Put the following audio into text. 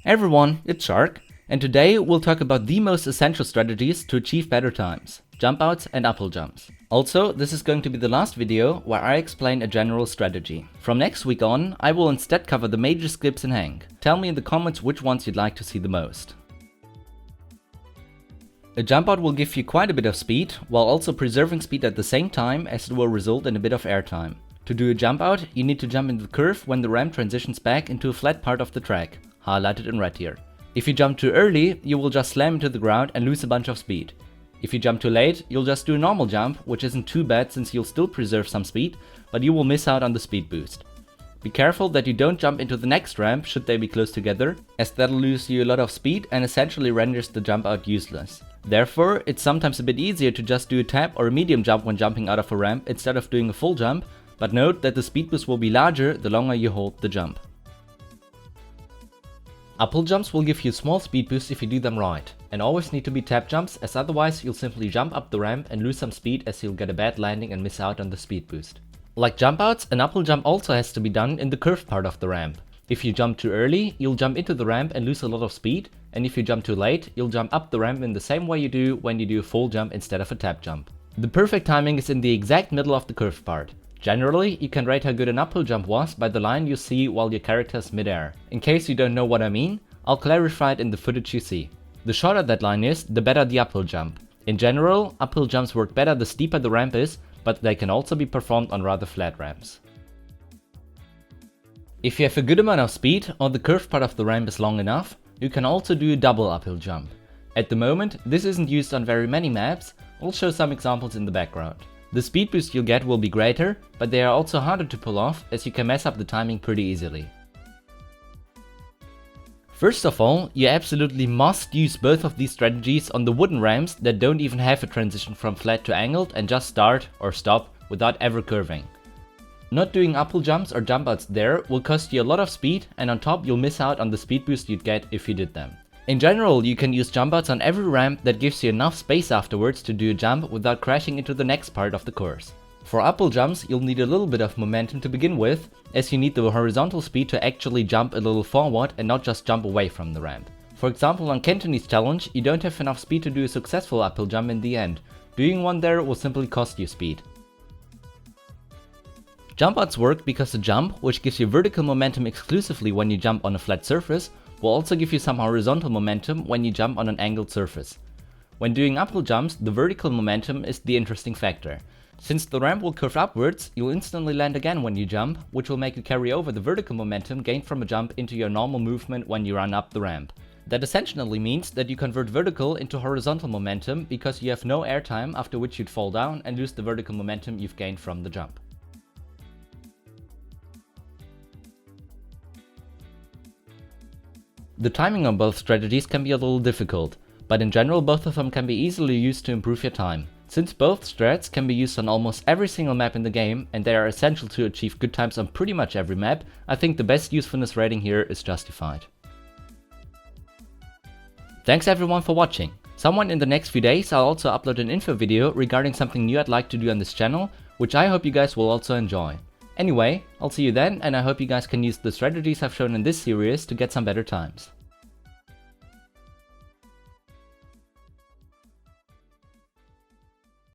Hey everyone, it's Shark, and today we'll talk about the most essential strategies to achieve better times, Jumpouts and Uphilljumps. Also, this is going to be the last video where I explain a general strategy. From next week on, I will instead cover the major skips in Henk. Tell me in the comments which ones you'd like to see the most. A jumpout will give you quite a bit of speed, while also preserving speed at the same time, as it will result in a bit of airtime. To do a jumpout, you need to jump into the curve when the ramp transitions back into a flat part of the track, highlighted in red here. If you jump too early, you will just slam into the ground and lose a bunch of speed. If you jump too late, you'll just do a normal jump, which isn't too bad since you'll still preserve some speed, but you will miss out on the speed boost. Be careful that you don't jump into the next ramp should they be close together, as that'll lose you a lot of speed and essentially renders the jump out useless. Therefore, it's sometimes a bit easier to just do a tap or a medium jump when jumping out of a ramp instead of doing a full jump, but note that the speed boost will be larger the longer you hold the jump. Uphilljumps will give you a small speed boost if you do them right, and always need to be tap jumps, as otherwise you'll simply jump up the ramp and lose some speed as you'll get a bad landing and miss out on the speed boost. Like jumpouts, an uphilljump also has to be done in the curved part of the ramp. If you jump too early, you'll jump into the ramp and lose a lot of speed, and if you jump too late, you'll jump up the ramp in the same way you do when you do a full jump instead of a tap jump. The perfect timing is in the exact middle of the curved part. Generally, you can rate how good an uphilljump was by the line you see while your character is mid-air. In case you don't know what I mean, I'll clarify it in the footage you see. The shorter that line is, the better the uphilljump. In general, uphilljumps work better the steeper the ramp is, but they can also be performed on rather flat ramps. If you have a good amount of speed or the curved part of the ramp is long enough, you can also do a double uphill jump. At the moment, this isn't used on very many maps. I'll show some examples in the background. The speed boost you'll get will be greater, but they are also harder to pull off, as you can mess up the timing pretty easily. First of all, you absolutely must use both of these strategies on the wooden ramps that don't even have a transition from flat to angled and just start or stop without ever curving. Not doing uphilljumps or jumpouts there will cost you a lot of speed, and on top you'll miss out on the speed boost you'd get if you did them. In general, you can use jumpouts on every ramp that gives you enough space afterwards to do a jump without crashing into the next part of the course. For uphilljumps, you'll need a little bit of momentum to begin with, as you need the horizontal speed to actually jump a little forward and not just jump away from the ramp. For example, on Cantonese challenge, you don't have enough speed to do a successful uphill jump in the end. Doing one there will simply cost you speed. Jumpouts work because the jump, which gives you vertical momentum exclusively when you jump on a flat surface, will also give you some horizontal momentum when you jump on an angled surface. When doing uphilljumps, the vertical momentum is the interesting factor. Since the ramp will curve upwards, you'll instantly land again when you jump, which will make you carry over the vertical momentum gained from a jump into your normal movement when you run up the ramp. That essentially means that you convert vertical into horizontal momentum because you have no airtime, after which you'd fall down and lose the vertical momentum you've gained from the jump. The timing on both strategies can be a little difficult, but in general both of them can be easily used to improve your time. Since both strats can be used on almost every single map in the game and they are essential to achieve good times on pretty much every map, I think the best usefulness rating here is justified. Thanks everyone for watching. Somewhere in the next few days I'll also upload an info video regarding something new I'd like to do on this channel, which I hope you guys will also enjoy. Anyway, I'll see you then, and I hope you guys can use the strategies I've shown in this series to get some better times.